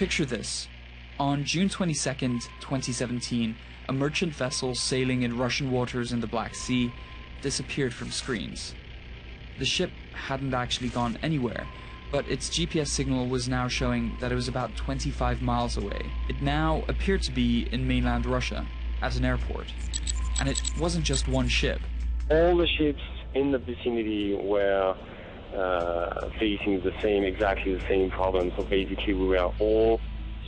Picture this. On June 22nd, 2017, a merchant vessel sailing in Russian waters in the Black Sea disappeared from screens. The ship hadn't actually gone anywhere, but its GPS signal was now showing that it was about 25 miles away. It now appeared to be in mainland Russia, at an airport. And it wasn't just one ship. All the ships in the vicinity were facing exactly the same problem. So basically we were all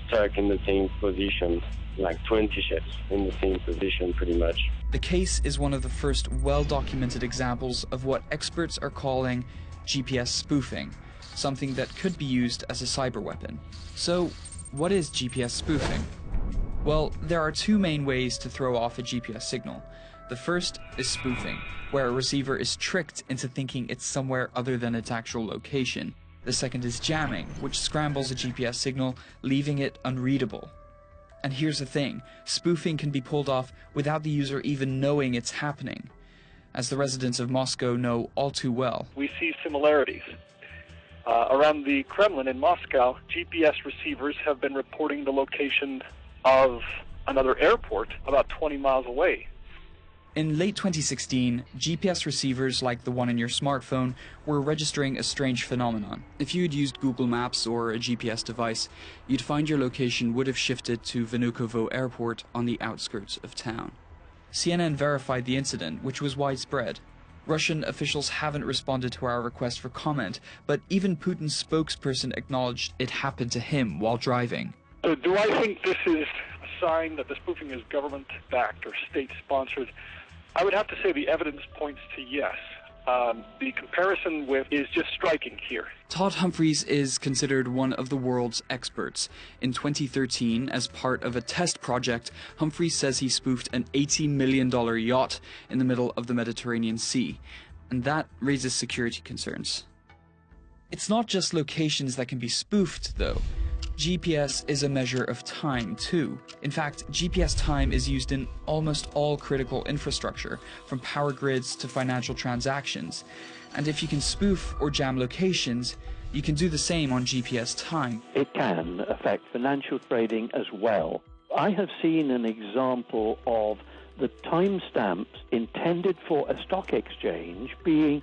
stuck in the same position, like 20 ships in the same position pretty much. The case is one of the first well-documented examples of what experts are calling GPS spoofing, something that could be used as a cyber weapon. So, what is GPS spoofing? Well, there are two main ways to throw off a GPS signal. The first is spoofing, where a receiver is tricked into thinking it's somewhere other than its actual location. The second is jamming, which scrambles a GPS signal, leaving it unreadable. And here's the thing, spoofing can be pulled off without the user even knowing it's happening, as the residents of Moscow know all too well. We see similarities. Around the Kremlin in Moscow, GPS receivers have been reporting the location of another airport about 20 miles away. In late 2016, GPS receivers like the one in your smartphone were registering a strange phenomenon. If you'd used Google Maps or a GPS device, you'd find your location would have shifted to Vnukovo Airport on the outskirts of town. CNN verified the incident, which was widespread. Russian officials haven't responded to our request for comment, but even Putin's spokesperson acknowledged it happened to him while driving. So do I think this is a sign that the spoofing is government-backed or state-sponsored? I would have to say the evidence points to yes. The comparison is just striking here. Todd Humphreys is considered one of the world's experts. In 2013, as part of a test project, Humphreys says he spoofed an $80 million yacht in the middle of the Mediterranean Sea, and that raises security concerns. It's not just locations that can be spoofed, though. GPS is a measure of time, too. In fact, GPS time is used in almost all critical infrastructure, from power grids to financial transactions. And if you can spoof or jam locations, you can do the same on GPS time. It can affect financial trading as well. I have seen an example of the timestamps intended for a stock exchange being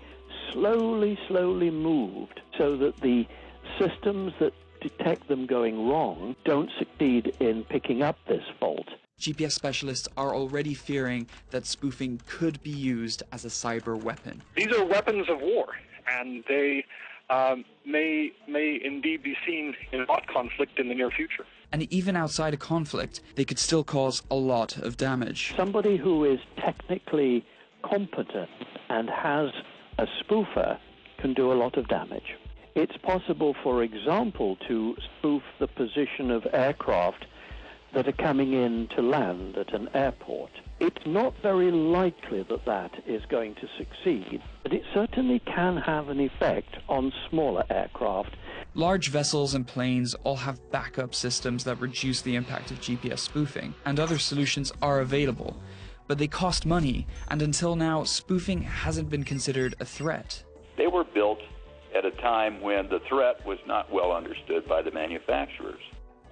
slowly moved so that the systems that detect them going wrong don't succeed in picking up this fault. GPS specialists are already fearing that spoofing could be used as a cyber weapon. These are weapons of war, and they may indeed be seen in hot conflict in the near future. And even outside a conflict, they could still cause a lot of damage. Somebody who is technically competent and has a spoofer can do a lot of damage. It's possible, for example, to spoof the position of aircraft that are coming in to land at an airport. It's not very likely that that is going to succeed, but it certainly can have an effect on smaller aircraft. Large vessels and planes all have backup systems that reduce the impact of GPS spoofing, and other solutions are available, but they cost money, and until now, spoofing hasn't been considered a threat. They were built at a time when the threat was not well understood by the manufacturers.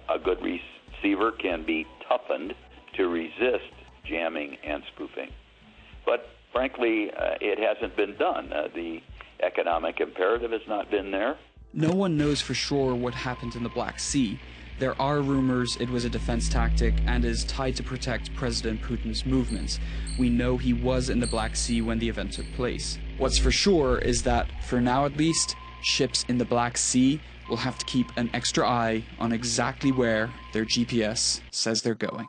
A good receiver can be toughened to resist jamming and spoofing. But frankly, it hasn't been done. The economic imperative has not been there. No one knows for sure what happened in the Black Sea. There are rumors it was a defense tactic and is tied to protect President Putin's movements. We know he was in the Black Sea when the event took place. What's for sure is that, for now at least, ships in the Black Sea will have to keep an extra eye on exactly where their GPS says they're going.